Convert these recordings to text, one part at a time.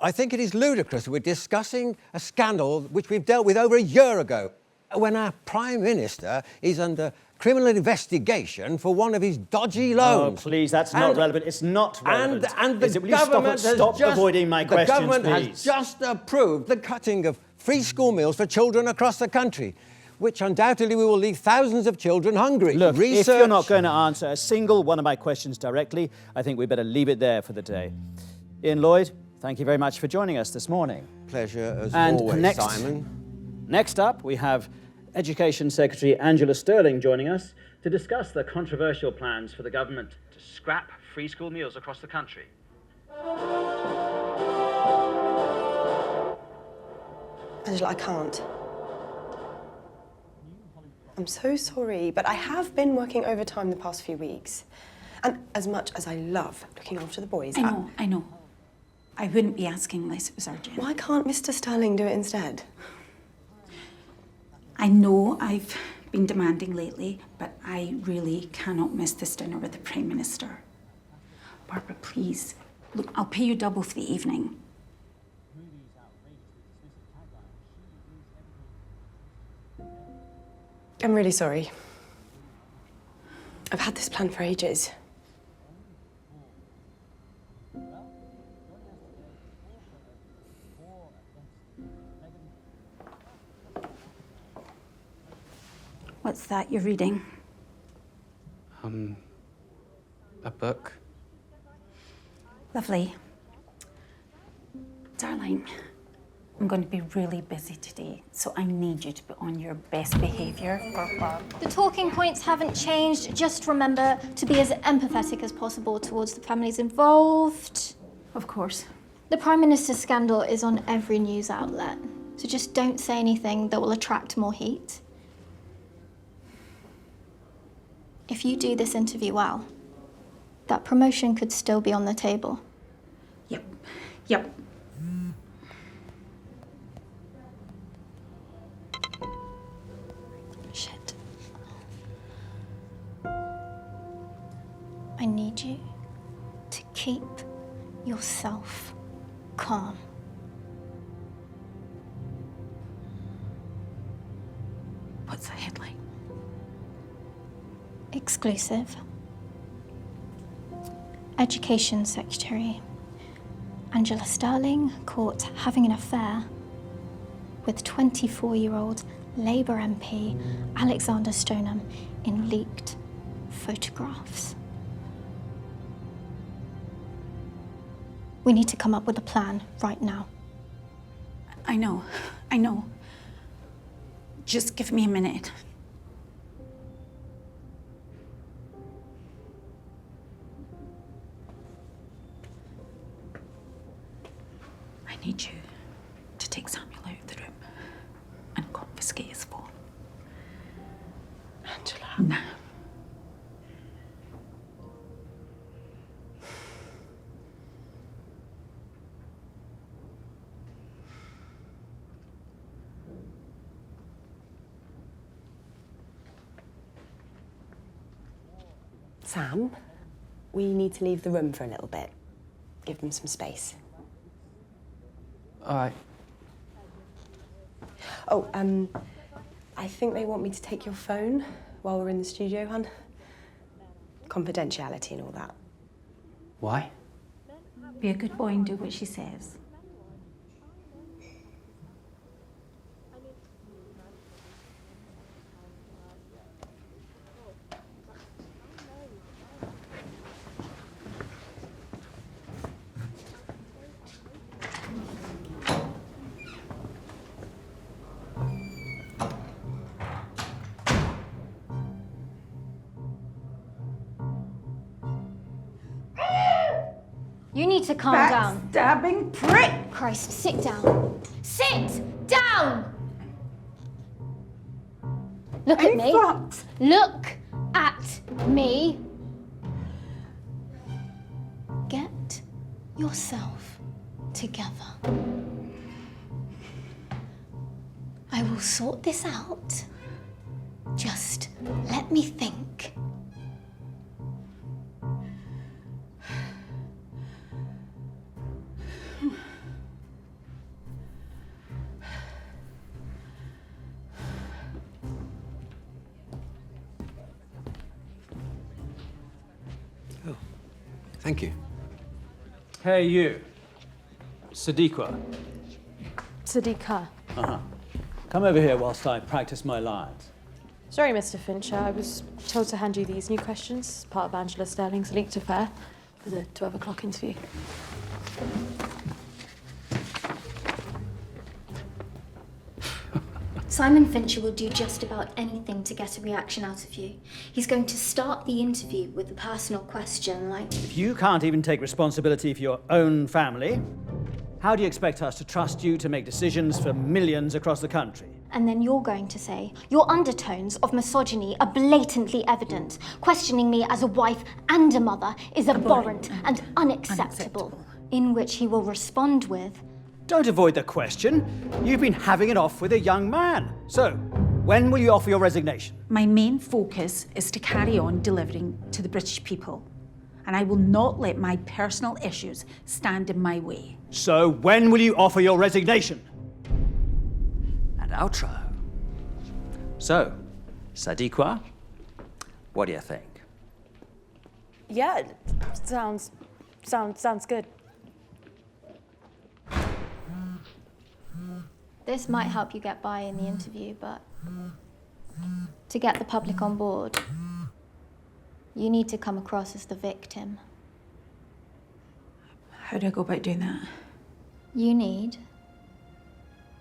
I think it is ludicrous we're discussing a scandal which we've dealt with over a year ago, when our Prime Minister is under criminal investigation for one of his dodgy loans. Oh, please, that's not relevant. It's not relevant. And the government stop avoiding my questions, The government please. has just approved the cutting of free school meals for children across the country, which undoubtedly will leave thousands of children hungry. Look, if you're not going to answer a single one of my questions directly, I think we better leave it there for the day. Ian Lloyd, thank you very much for joining us this morning. Pleasure as always, Simon. Next up, we have Education Secretary Anjela Sterling joining us to discuss the controversial plans for the government to scrap free school meals across the country. Angela, I can't. I'm so sorry, but I have been working overtime the past few weeks. And as much as I love looking after the boys... I know. I wouldn't be asking unless it was urgent. Why can't Mr. Sterling do it instead? I know I've been demanding lately, but I really cannot miss this dinner with the Prime Minister. Barbara, please. Look, I'll pay you double for the evening. I'm really sorry. I've had this plan for ages. What's that you're reading? A book. Lovely. Darling, I'm going to be really busy today, so I need you to be on your best behaviour. The talking points haven't changed. Just remember to be as empathetic as possible towards the families involved. Of course. The Prime Minister's scandal is on every news outlet, so just don't say anything that will attract more heat. If you do this interview well, that promotion could still be on the table. Yep. Shit. I need you to keep yourself calm. What's the headline? Exclusive. Education Secretary Anjela Sterling caught having an affair with 24-year-old Labour MP Alexander Stoneham in leaked photographs. We need to come up with a plan right now. I know. Just give me a minute. I need you to take Samuel out of the room and confiscate his phone. Angela. Now. Sam, we need to leave the room for a little bit. Give them some space. All right. Oh, I think they want me to take your phone while we're in the studio, hon. Confidentiality and all that. Why? Be a good boy and do what she says. You need to calm down. Stabbing prick! Christ, sit down. Sit down! Look at me. What? Look at me. Get yourself together. I will sort this out. Just let me think. Thank you. Hey, you. Sadiqa. Sadiqa. Come over here whilst I practice my lines. Sorry, Mr. Fincher. I was told to hand you these new questions, part of Anjela Sterling's linked affair, for the 12 o'clock interview. Simon Fincher will do just about anything to get a reaction out of you. He's going to start the interview with a personal question like, If you can't even take responsibility for your own family, how do you expect us to trust you to make decisions for millions across the country? and then you're going to say, your undertones of misogyny are blatantly evident. Questioning me as a wife and a mother is abhorrent and unacceptable. In which he will respond with, Don't avoid the question. You've been having it off with a young man. So, when will you offer your resignation? My main focus is to carry on delivering to the British people. And I will not let my personal issues stand in my way. So, when will you offer your resignation? And outro. So, Sadiqa, what do you think? Yeah, it sounds good. this might help you get by in the interview, but to get the public on board, you need to come across as the victim. How do I go about doing that? You need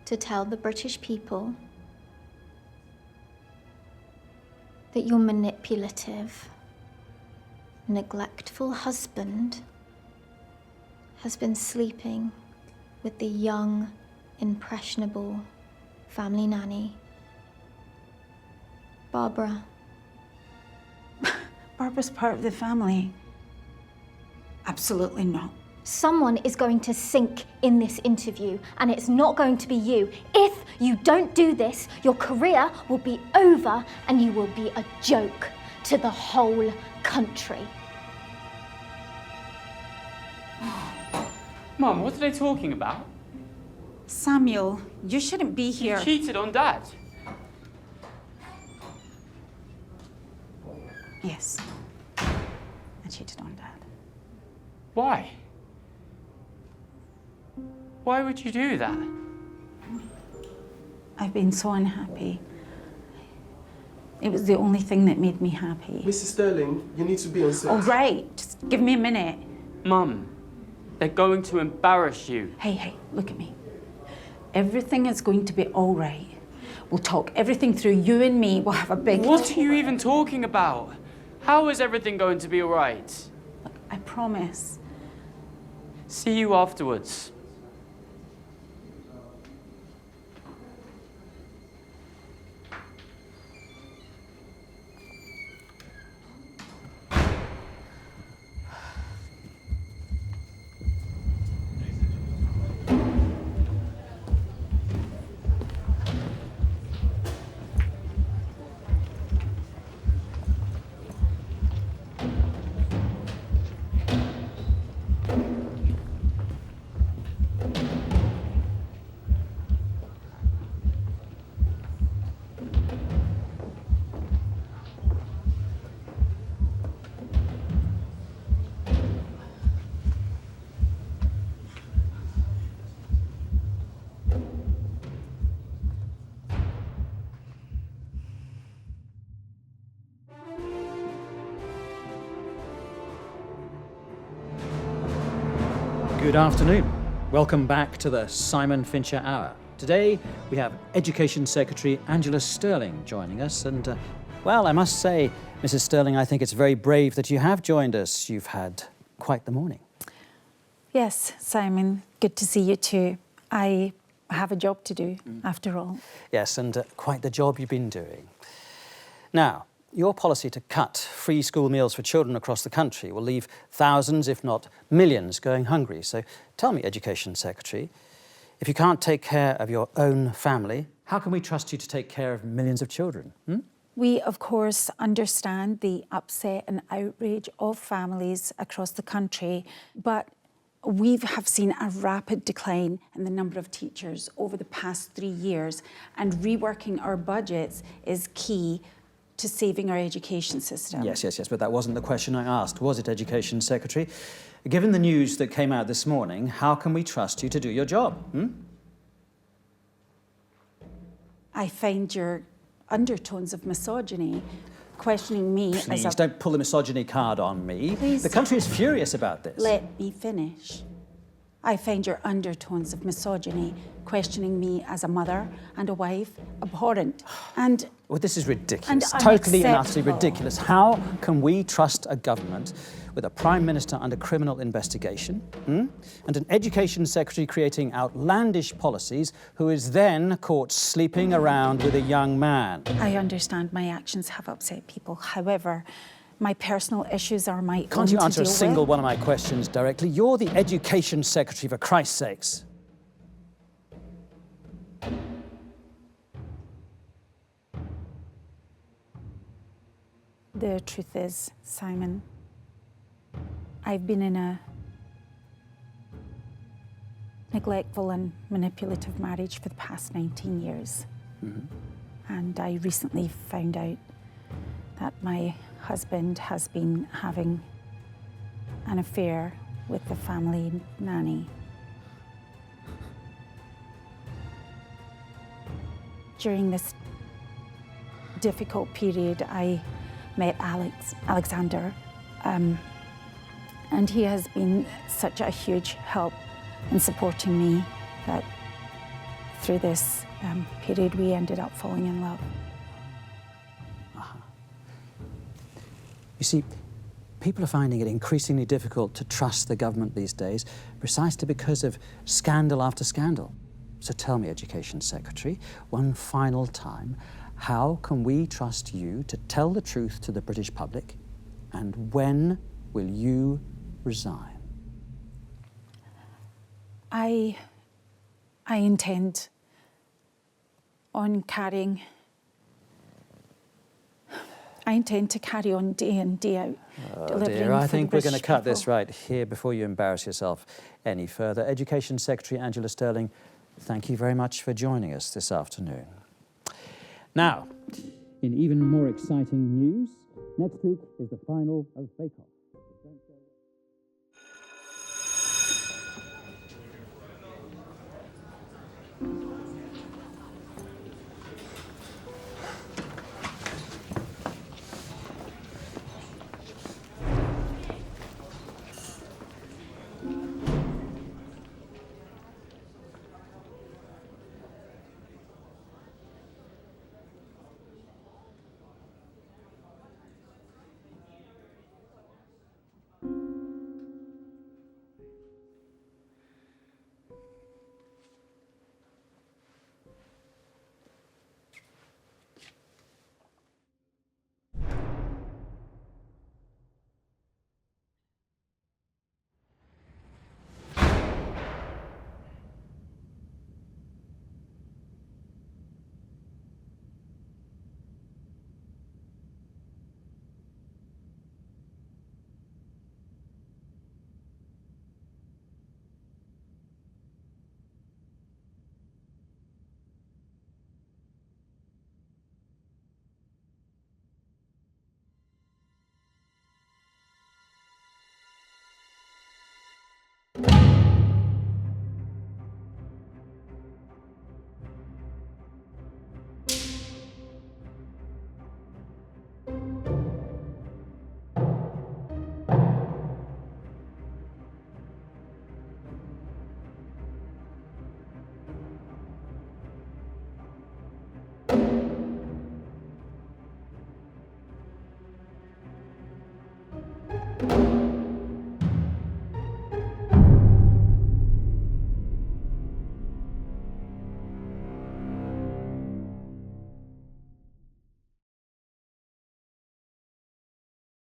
to tell the British people that your manipulative, neglectful husband has been sleeping with the young, impressionable family nanny, Barbara. Barbara's part of the family. Absolutely not. Someone is going to sink in this interview, and it's not going to be you. If you don't do this, your career will be over and you will be a joke to the whole country. Mum, what are they talking about? Samuel, you shouldn't be here. You cheated on Dad. Yes. I cheated on Dad. Why? Why would you do that? I've been so unhappy. It was the only thing that made me happy. Mrs. Sterling, you need to be on set. All right, just give me a minute. Mum, they're going to embarrass you. Hey, look at me. Everything is going to be all right. We'll talk everything through, you and me. We'll have a big... What are you even talking about? How is everything going to be all right? Look, I promise. See you afterwards. Good afternoon. Welcome back to the Simon Fincher Hour. Today we have Education Secretary Anjela Sterling joining us, and well, I must say, Mrs. Sterling, I think it's very brave that you have joined us. You've had quite the morning. Yes, Simon, good to see you too. I have a job to do, after all. Yes, and quite the job you've been doing. Now, your policy to cut free school meals for children across the country will leave thousands, if not millions, going hungry. So tell me, Education Secretary, if you can't take care of your own family, how can we trust you to take care of millions of children? We, of course, understand the upset and outrage of families across the country, but we have seen a rapid decline in the number of teachers over the past 3 years, and reworking our budgets is key to saving our education system. Yes, but that wasn't the question I asked, was it, Education Secretary? Given the news that came out this morning, how can we trust you to do your job? I find your undertones of misogyny questioning me as a... Please, don't pull the misogyny card on me. Please. The country is furious about this. Let me finish. I find your undertones of misogyny questioning me as a mother and a wife abhorrent and... Well, this is ridiculous. And Totally and utterly unacceptable. ridiculous. How can we trust a government with a Prime Minister under criminal investigation and an Education Secretary creating outlandish policies who is then caught sleeping around with a young man? I understand my actions have upset people. However, my personal issues are my own Can't you to answer a deal single with. one of my questions directly? You're the Education Secretary, for Christ's sakes. The truth is, Simon, I've been in a neglectful and manipulative marriage for the past 19 years. And I recently found out that my husband has been having an affair with the family nanny. During this difficult period, I met Alexander, and he has been such a huge help in supporting me that through this period we ended up falling in love. You see, people are finding it increasingly difficult to trust the government these days, precisely because of scandal after scandal. So tell me, Education Secretary, one final time, how can we trust you to tell the truth to the British public, and when will you resign? I intend on carrying... I intend to carry on day in, day out, delivering Dear, I for think the we're going to British cut this people. right here before you embarrass yourself any further. Education Secretary Anjela Sterling, thank you very much for joining us this afternoon. Now, in even more exciting news, next week is the final of Bake Off.